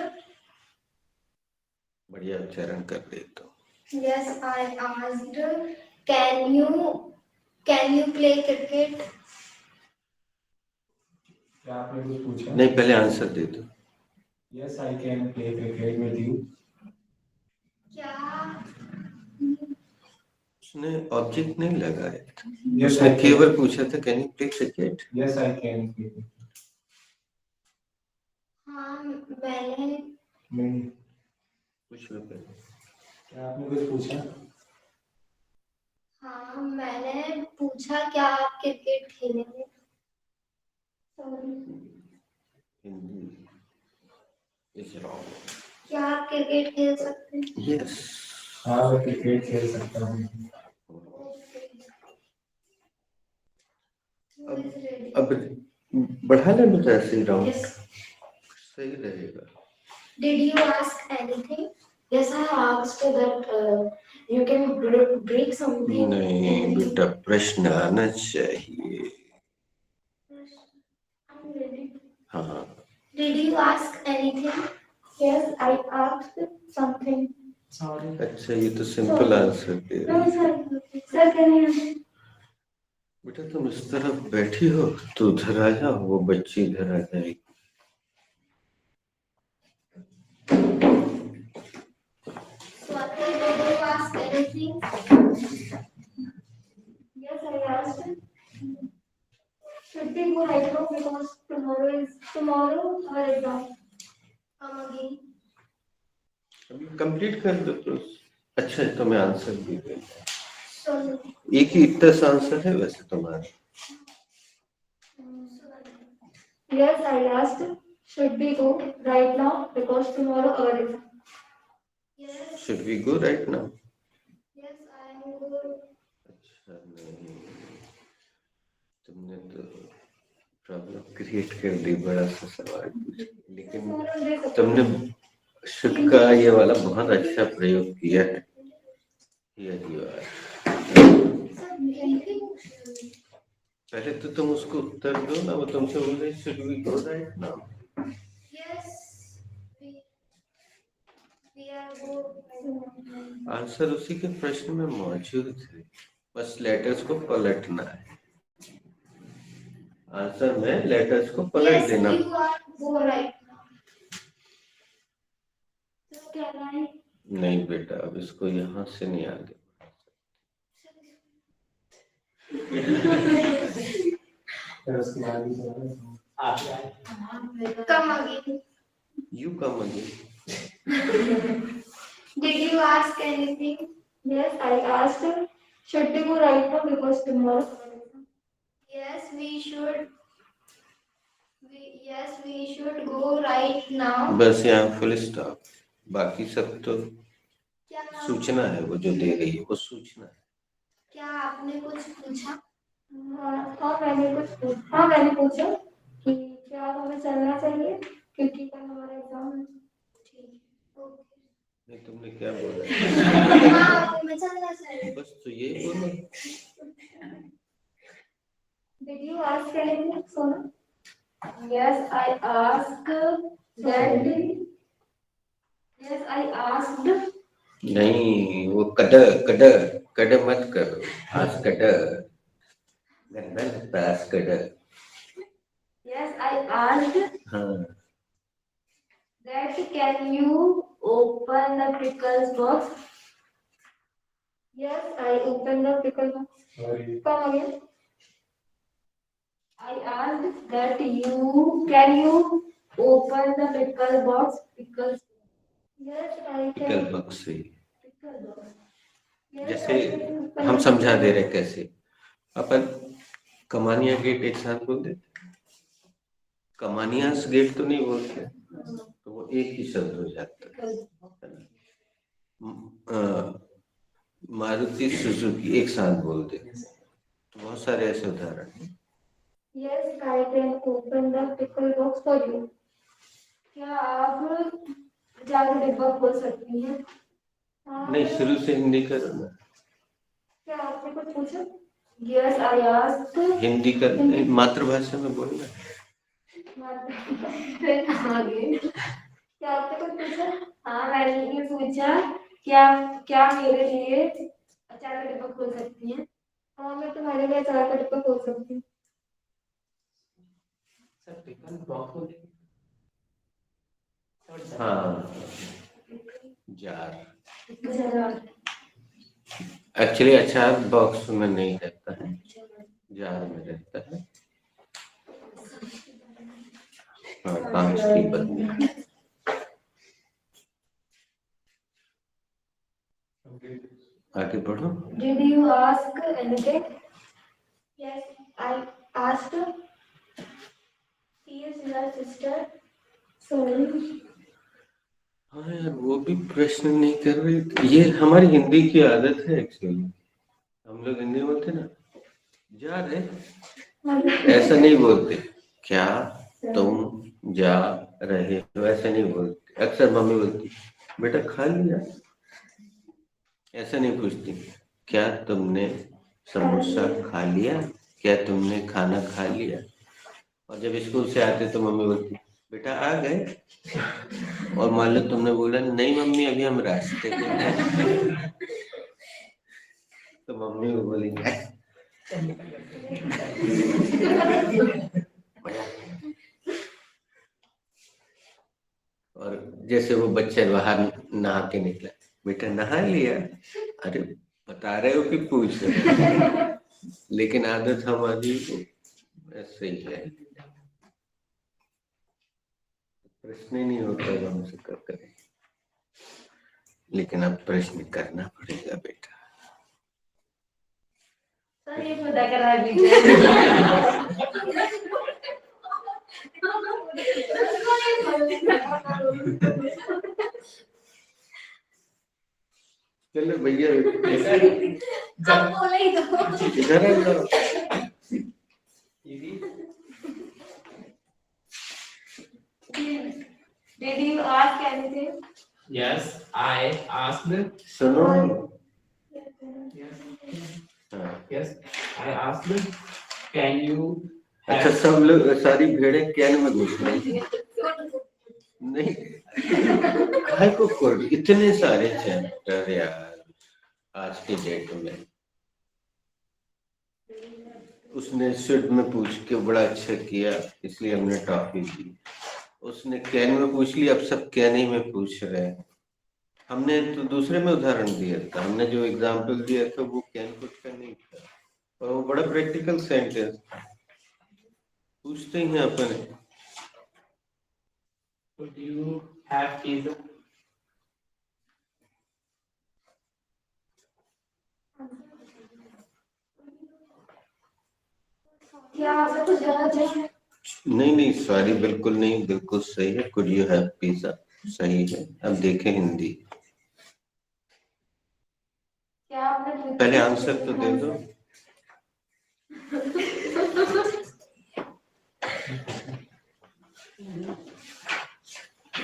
बढ़िया उच्चारण कर रहे तो। Yes, I asked. Can you play cricket? क्या आपने कुछ पूछा? नहीं, पहले आंसर दे दो। Yes, I can play cricket with you. क्या उसने ऑब्जेक्ट नहीं लगाया था, Yes, उसने I can. केवल पूछा था can you play cricket. Yes, I can play cricket. हाँ, मैंने नहीं। पूछ लो पहले। क्या आपने कुछ पूछा? हाँ, मैंने पूछा क्या आप क्रिकेट खेलेंगे? Hindi is wrong. क्या आप क्रिकेट खेल सकते हैं? यस। हाँ, मैं क्रिकेट खेल सकता हूँ। अब बढ़ा ले बेटा, ऐसे राउंड Yes. सही रहेगा। Did you ask anything? Yes, I asked that you can break something. नहीं बेटा, प्रश्न आना चाहिए। I'm ready. हाँ। Did you ask anything? Yes, I asked something. Sorry. अच्छा, ये तो सिंपल आंसर दे रही No, है। sir. Sir, can you? बेटा तुम इस तरफ बैठी हो तो उधर आ जाओ, वो बच्ची इधर आ जाएगी। Swati, did you ask anything? Yes, I asked. Should we go right now because tomorrow our exam. Come again. अभी कंप्लीट कर दो तो अच्छा है, तुम्हें आंसर भी दे। So, एक ही इतना सा आंसर है वैसे तुम्हारा। yes, I asked. Should we go right now because tomorrow our exam. Yes. Should we go right now? Yes, I am good. अच्छा नहीं, तुमने तो प्रॉब्लम क्रिएट कर दी, बड़ा सा सवाल पूछ, लेकिन तुमने शुड का ये वाला बहुत अच्छा प्रयोग किया है। Here you are. पहले तो तुम उसको उत्तर दो ना, वो तुमसे बोल रही should we go right now. Yes, we are good. Answer उसी के प्रश्न में मौजूद है, बस लेटर्स को पलटना है। आंसर में लेटर्स को पलट देना। Yes, you are go right now. So can I? नहीं बेटा, अब इसको यहाँ से नहीं आगे। फिर उसके बाद भी Come again. You come again. Did you ask anything? Yes, I asked. Should we go right now because tomorrow? Yes, we should. Yes, we should go right now. बस यहाँ फुल स्टॉप, बाकी सब तो क्या सूचना है, वो जो दे रही है वो सूचना है। क्या आपने कुछ पूछा? हाँ मैंने पूछा कि क्या हमें चलना चाहिए क्योंकि कल हमारा एग्जाम है। ठीक है, ओके। नहीं, तुमने क्या बोला? हाँ, हमें चलना चाहिए। बस तो ये बोलो। Did you ask anything, Sona? Yes, I asked that. Yes, I asked. नहीं, वो कड कड कड मत करो, आज कड गंदा लगता है, आज कड। Yes, I asked हाँ, that can you open the pickles box? Yes, I opened the pickle box. Sorry. Come again. I asked that can you open the pickle box? Pickles. Yes, I pickle can. बक्स से Pickle box. Yes, जैसे I can open हम the समझा pickle दे रहे box. कैसे अपन कमानिया गेट एक साथ बोल देते, कमानियास गेट तो नहीं बोलते, तो वो एक ही शब्द हो जाता है ना। मारुति सुजुकी एक साथ बोल दे, तो बहुत सारे ऐसे उदाहरण हैं। Yes, I can open the pickle box for you. क्या आप जाकर डिब्बा खोल सकती हैं? नहीं, शुरू से हिंदी करो ना। क्या आपने कुछ पूछा? Yes, I asked. हिंदी कर, मातृभाषा में बोलना। फिर आगे क्या आपने कुछ पूछा? हाँ, मैंने ये पूछा क्या क्या मेरे लिए अचार का डिब्बा खोल सकती हैं? हाँ, मैं तुम्हारे लिए अचार का डिब्बा खोल सकती हूँ। सर पिकल बॉक्स को देखिए। हाँ, जार। जरा एक्चुअली अचार बॉक्स में नहीं रहता है, जार में रहता है। हाँ, कांच की बर्नी। आगे बढ़ो। Did you ask anything? Yes, I asked. She is your sister. Sorry. हाँ यार, वो भी प्रश्न नहीं कर रही। ये हमारी हिंदी की आदत है एक्चुअली, हम लोग हिंदी बोलते ना, जा रहे ऐसा नहीं बोलते, क्या तुम जा रहे हो ऐसा नहीं बोलते। अक्सर मम्मी बोलती बेटा खा लिया, ऐसा नहीं पूछती क्या तुमने समोसा खा लिया, क्या तुमने खाना खा लिया। और जब स्कूल से आते तो मम्मी बोलती बेटा आ गए और मान लो तुमने बोला नहीं मम्मी अभी हम रास्ते पे हैं तो मम्मी को बोलेंगे और जैसे वो बच्चे बाहर नहा के निकला, बेटा नहा लिया, अरे बता रहे हो कि पूछ रहे हो? लेकिन आदत हमारी ऐसे ही है, प्रश्न ही नहीं होता है हमसे कब करें, लेकिन अब प्रश्न करना पड़ेगा बेटा। सर ये पता करा दीजिए। चलो भैया आप बोले ही तो। इधर आ जाओ। Did you ask anything? Yes, I asked. सुनो Yes, I asked. Can you अच्छा have? सब लोग सारी भेड़ें कैन में घुस गई नहीं, काहे को कोड इतने सारे चैप्टर यार आज के डेट में। उसने स्विट में पूछ के बड़ा अच्छा किया इसलिए हमने टॉफी दी, उसने कैन में पूछ लिया, अब सब कैन ही में पूछ रहे हैं। हमने तो दूसरे में उदाहरण दिया था, हमने जो एग्जाम्पल दिया था वो कैन कुछ का नहीं था और वो बड़ा प्रैक्टिकल सेंटेंस था, पूछते ही हैं अपन। Would you have pizza? क्या आपसे कुछ गलत है? नहीं नहीं सॉरी बिल्कुल नहीं, बिल्कुल सही है, कुड यू हैव पिज्जा सही है। अब देखें हिंदी, क्या आपने पहले आंसर तो दे दो।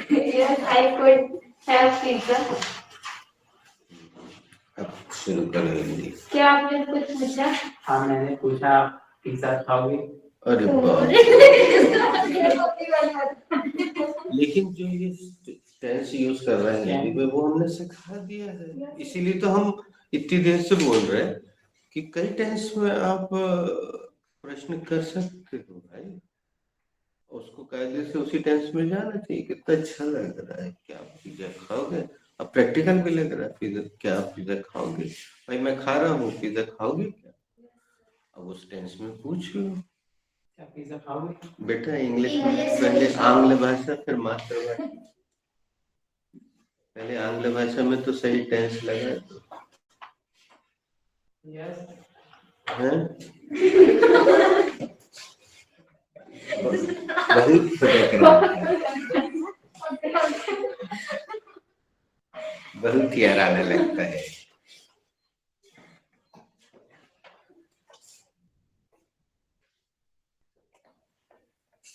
Yes, I could have pizza. अब शुरू करो हिंदी। क्या आपने कुछ पूछा? हाँ मैंने पूछा पिज्जा खाओगे? अरे बाप, लेकिन जो ये टेंस यूज कर रहे हैं हिंदी में वो हमने सिखा दिया है, इसीलिए तो हम इतनी देर से बोल रहे हैं कि कई टेंस में आप प्रश्न कर सकते हो भाई, उसको कायदे से उसी टेंस में जाना चाहिए। कितना अच्छा लग रहा है, क्या आप पिज्जा खाओगे? अब प्रैक्टिकल भी लग रहा है, पिज्जा क्या आप पिज्जा खाओगे? भाई मैं खा रहा हूँ, पिज्जा खाओगे क्या? अब उस टेंस में पूछ लो। क्या पिज्जा खाओगे? बेटा इंग्लिश में पहले आंग्ल भाषा फिर मातृभाषा, पहले आंग्ल भाषा में तो सही टेंस लगा तो Yes. हैं? बहुत फटक रहा है, बहुत यार आने लगता है।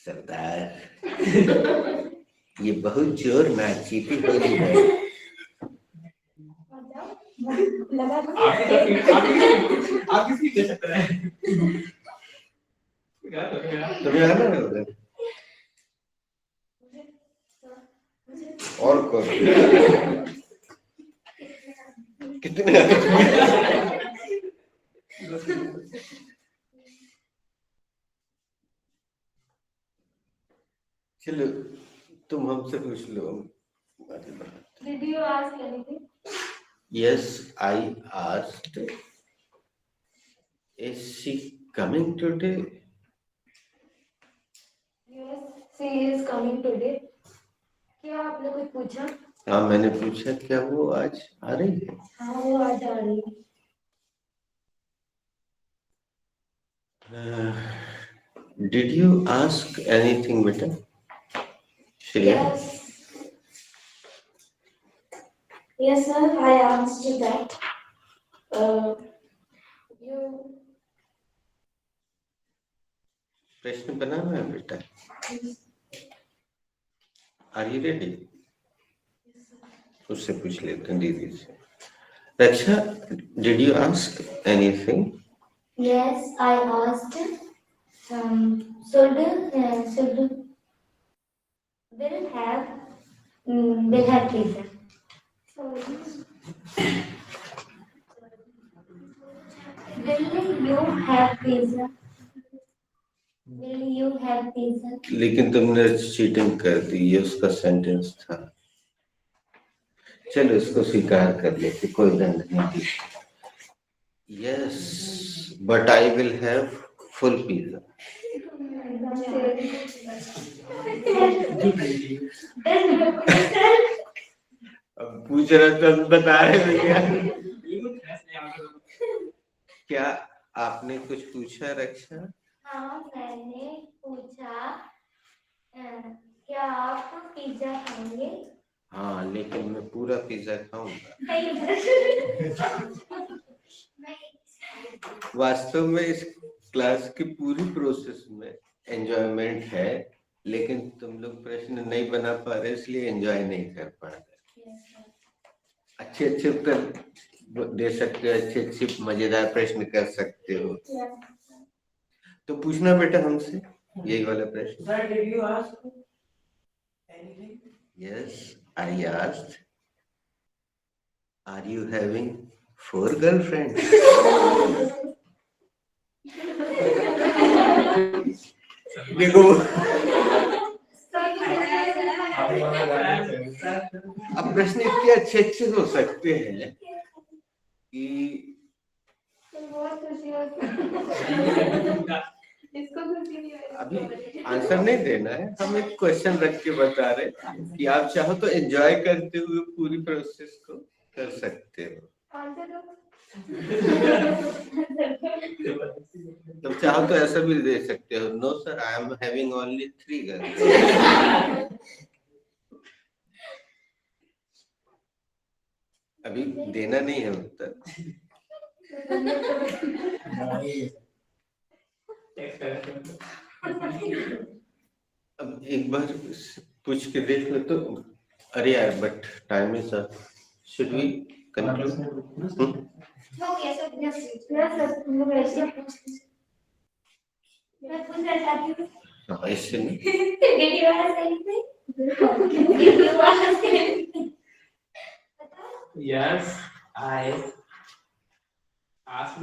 सरदार ये बहुत जोर नाचीती हो रही है। आप किसकी दे सकते हैं? तुम्हें आना है उधर और कौन कितने चलो तुम हमसे पूछ लो। Did you ask anything? Yes, I asked. Is she coming today? Yes, she is coming today. क्या आपने कुछ पूछा? हाँ मैंने पूछा क्या वो आज आ रही है? हाँ वो आज आ रही है। Did you ask anything, बेटा? Shreya? Yes, sir. I asked that. You प्रश्न बनाना है बेटा। Are you ready? उससे पूछ लेते हैं दीदी से। रक्षा, did you ask anything? Yes, I asked. Should have will have pizza. Will you have pizza? Will you have pizza? लेकिन तुमने चीटिंग कर दी, ये उसका सेंटेंस था। चलो इसको स्वीकार कर लेते, कोई दंड नहीं दी। Yes but I will have full pizza. अब पूछ रहे तो हम बता रहे भैया। क्या आपने कुछ पूछा रक्षा? हाँ मैंने पूछा क्या आप पिज्जा खाएंगे? हाँ लेकिन मैं पूरा पिज्जा खाऊंगा। वास्तव में इस क्लास की पूरी प्रोसेस में एंजॉयमेंट है, लेकिन तुम लोग प्रश्न नहीं बना पा रहे इसलिए एंजॉय नहीं कर पा रहे। अच्छे अच्छे उत्तर दे सकते हो, अच्छे अच्छे मजेदार प्रश्न कर सकते हो। तो पूछना बेटा हमसे यही वाला प्रश्न। Sir, did you ask anything? Yes, I asked, are you having 4 girlfriends? देखो अब प्रश्न इतने अच्छे अच्छे हो सकते हैं कि अभी आंसर नहीं देना है, हम एक क्वेश्चन रख के बता रहे कि आप चाहो तो एंजॉय करते हुए पूरी प्रोसेस को कर सकते हो। तुम चाहो तो ऐसा भी दे सकते हो, no sir I am having only 3 girls. अभी देना नहीं है उत्तर। अब एक बार पूछ के देख लो तो। अरे यार but time is up, should we conclude? हो गया सर, यस तुम लोग ऐसे मैं पूछना चाहती हूँ। हाँ इससे नहीं। Did you ask anything? Did you ask anything? Yes, I asked.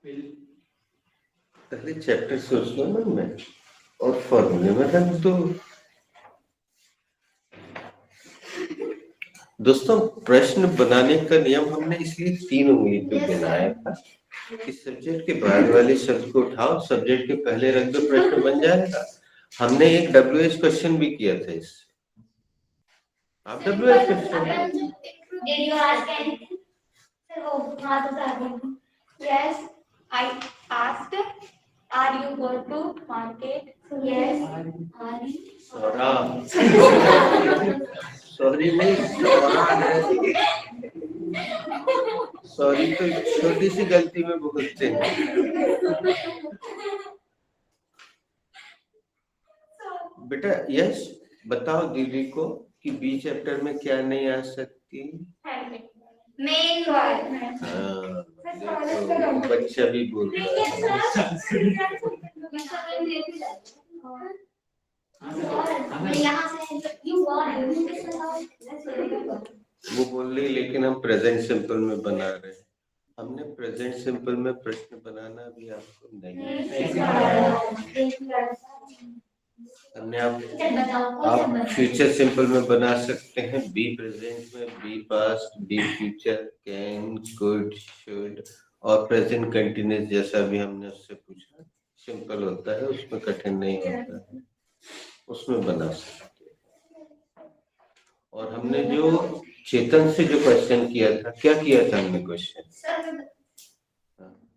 Will पहले चैप्टर सोच लो ना मैं, और फॉर्मूले में रख दो। दोस्तों प्रश्न बनाने का नियम हमने इसलिए 3 उंगली पे बनाया था कि सब्जेक्ट के बाद वाले शब्द को उठाओ, सब्जेक्ट के पहले रख दो, प्रश्न बन जाएगा। हमने एक WH क्वेश्चन भी किया था इससे। आप WH question Did you ask anything? Sir, वो हाँ तो साथ Yes, I asked. Are you going to market? Yes. Are you? सौरा सॉरी नहीं, सौरा नहीं। सॉरी तो छोटी सी गलती में बोलते हैं। बेटा यश बताओ दीदी को कि बी चैप्टर में क्या नहीं आ सकती? Main word. हाँ, देखो, बच्चा भी बोल रहा है। यहाँ से you want. वो बोल रही लेकिन हम प्रेजेंट सिंपल में बना रहे हैं। हमने प्रेजेंट सिंपल में प्रश्न बनाना भी आपको नहीं। हमने आप फ्यूचर सिंपल में बना सकते हैं, बी प्रेजेंट में, be past, be future, can, could, should और प्रेजेंट कंटिन्यूअस जैसा भी हमने उससे पूछा। सिंपल होता है, उसमें कठिन नहीं होता है, उसमें बना सकते हैं। और हमने जो चेतन से जो क्वेश्चन किया था, क्या किया था हमने question?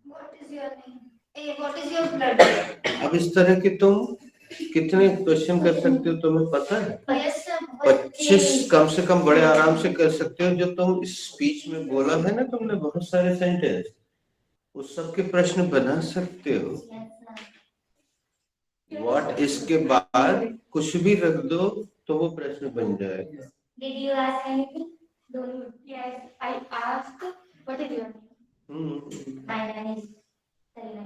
What is your name? What is your blood? अब इस तरह के तुम कितने क्वेश्चन कर सकते हो तुम्हें पता है? 25 कम से कम बड़े आराम से कर सकते हो। जो तुम स्पीच में बोला है ना तुमने बहुत सारे सेंटेंस, उस सब के प्रश्न बना सकते हो। व्हाट इसके बाद कुछ भी रख दो तो वो प्रश्न बन जाएगा। Did you ask anything? Yes, I asked. What is your name? My name is Sarina.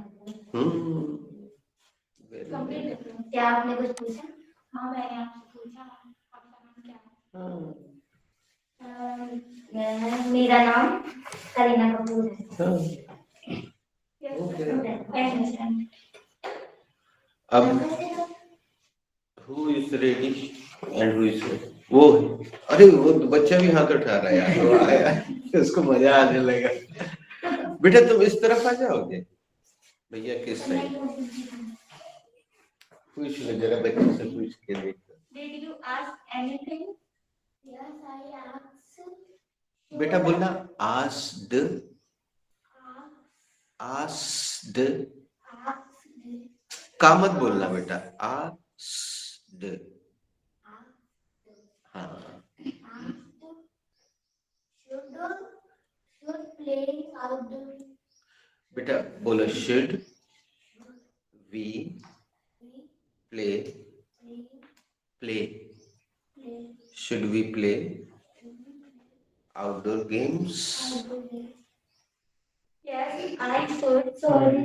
Very complete. क्या आपने कुछ पूछा? हाँ मैंने आपसे पूछा आपका नाम क्या है? हाँ, मेरा नाम करीना कपूर है। हाँ। Yes, Okay. I understand. अब who is ready and who is ready? वो है। अरे वो बच्चा भी हाथ उठा रहा है यार, वो आया, उसको मजा आने लगा। बेटा तुम इस तरफ आ जाओगे, भैया किस साइड? पूछ लो जरा, बच्चे से पूछ के देखो। Did you ask anything? Yes, I asked. बेटा बोलना asked, asked, का मत बोलना बेटा, asked, हाँ। Should play outdoor. बेटा बोलो should we play, play, should we play outdoor games? Yes, I should. Sorry.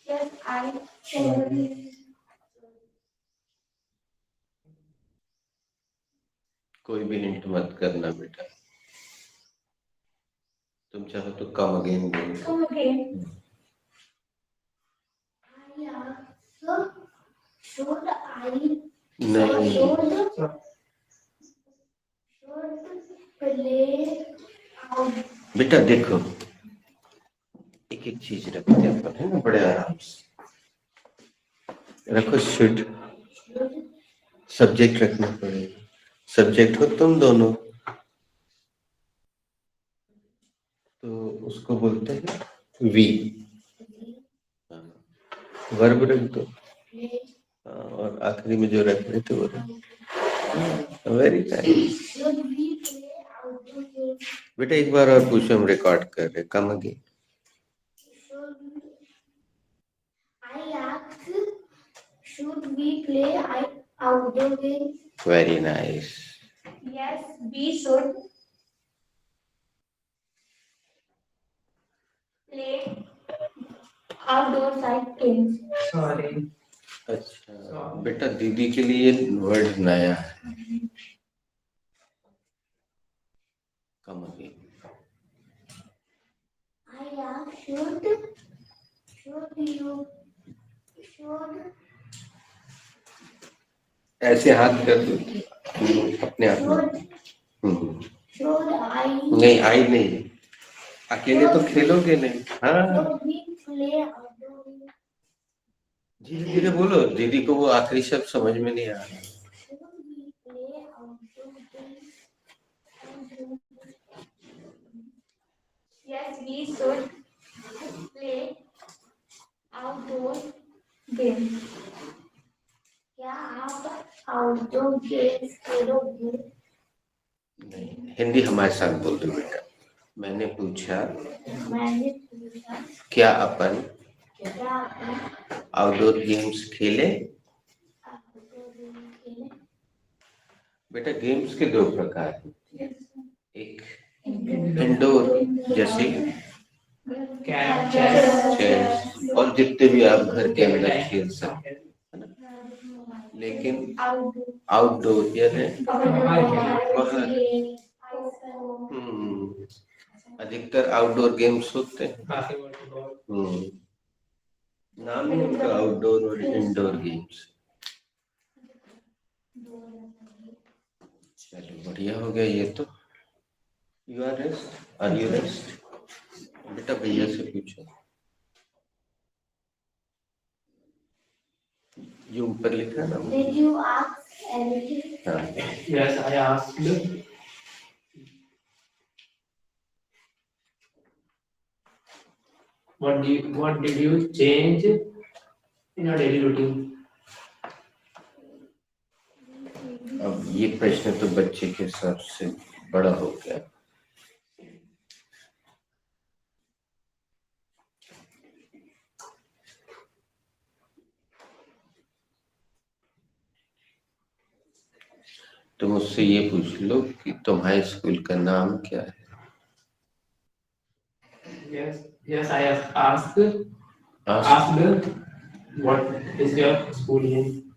Yes, I should. कोई भी हिंट मत करना बेटा, तुम चाहो तो कम अगेन बोलो। Come again. I asked. Should I? नहीं, Should play out. बेटा देखो, एक एक चीज रखते हैं अपन, है ना, बड़े आराम से रखो। शुड सब्जेक्ट रखना पड़ेगा, सब्जेक्ट हो तुम दोनों, तो उसको बोलते हैं वी। वर्ब रख दो, और आखिरी में जो रख रहे थे वो very nice. Should we play outdoor games? बेटा एक बार और पूछो, हम रिकॉर्ड कर रहे, come again. I asked, should we play outdoor games? Very nice. Yes, we should play outdoor side games. Sorry. अच्छा बेटा, दीदी के लिए वर्ड नया है, come again. I asked, should you ऐसे हाथ कर दो अपने आप में। should I नहीं, आई नहीं, अकेले तो खेलोगे नहीं। हाँ, should we play outdoor games? धीरे धीरे बोलो, दीदी को वो आखिरी शब्द समझ में नहीं आ रहा। Should we play outdoor games? Yes, we should play outdoor games. क्या आप आउटडोर गेम्स खेलोगे? नहीं, हिंदी हमारे साथ बोल दो बेटा। मैंने पूछा मैंने पूछा क्या अपन क्या आप आउटडोर गेम्स खेले? आउटडोर गेम्स खेले? बेटा गेम्स के दो प्रकार हैं, एक इंडोर जैसे चेस और जितने भी आप घर के अंदर खेल सकते हैं, लेकिन आउटडोर यानी बाहर। अधिकतर आउटडोर गेम्स होते हैं। नाम ही उनका आउटडोर और इंडोर गेम्स। चलो बढ़िया हो गया ये तो। You are rest, are you rest? बेटा भैया से पूछो, ये ऊपर लिखा ना। Did you ask anything? हाँ, Yes, I asked. What did you change in your daily routine? अब ये प्रश्न तो बच्चे के हिसाब से बड़ा हो गया। तो मुझसे ये पूछ लो कि तुम्हारे स्कूल का नाम क्या है? Yes, I asked. Ask. What is your school name?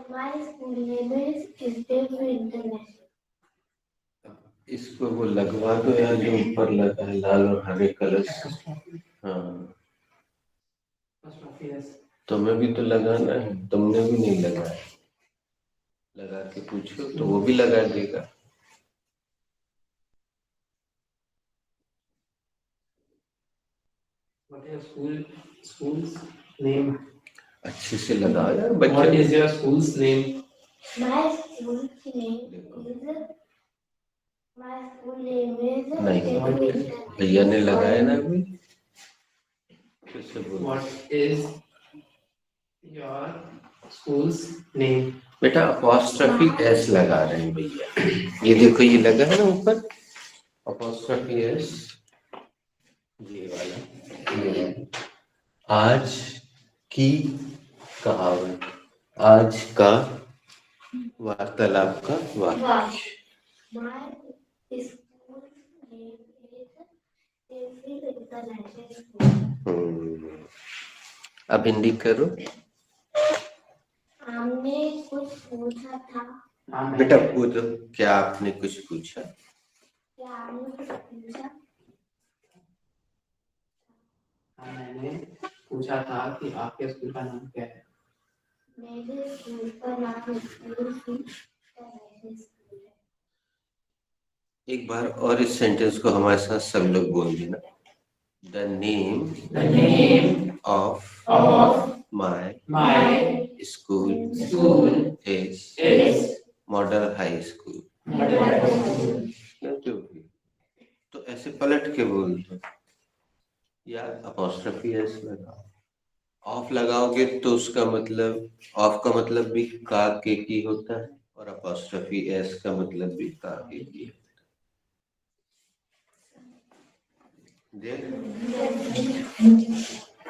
My school name is STEM International. इसको वो लगवा दो यार, जो ऊपर लगा है लाल और हरे कलर से। हाँ, First of yes. तुम्हें भी तो लगाना है, तुमने भी नहीं लगाया। लगा के पूछो तो वो भी लगा देगा। What is your school's name? अच्छे से लगा यार What बच्चे। is your school's name? My school name is नहीं, STEM International. भैया ने लगाया ना अभी। फिर से बोलो। What is your school's name? बेटा अपॉस्ट्रफी एस लगा रहे हैं भैया, ये देखो ये लगा है ना ऊपर अपॉस्ट्रफी एस, ये वाला। आज की कहावत, आज का वार्तालाप का वाक्य। My school name is STEM International School. अब हिंदी करो। हमने कुछ पूछा था। हाँ, बेटा पूछो, क्या आपने कुछ पूछा? क्या आपने कुछ पूछा? मैंने पूछा था कि आपके स्कूल का नाम क्या है? मेरे स्कूल का नाम स्कूल इंटरनेशनल स्कूल है। एक बार और इस सेंटेंस को हमारे साथ सब लोग बोल देना। The name of my school is Model High School. जो भी तो ऐसे पलट के बोल दो, या अपॉस्ट्रफी एस लगाओ। ऑफ लगाओगे तो उसका मतलब, ऑफ का मतलब भी का के की होता है, और अपॉस्ट्रफी एस का मतलब भी का के की होता है।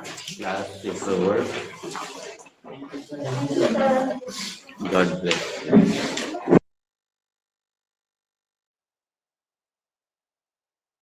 Class is over. God bless you.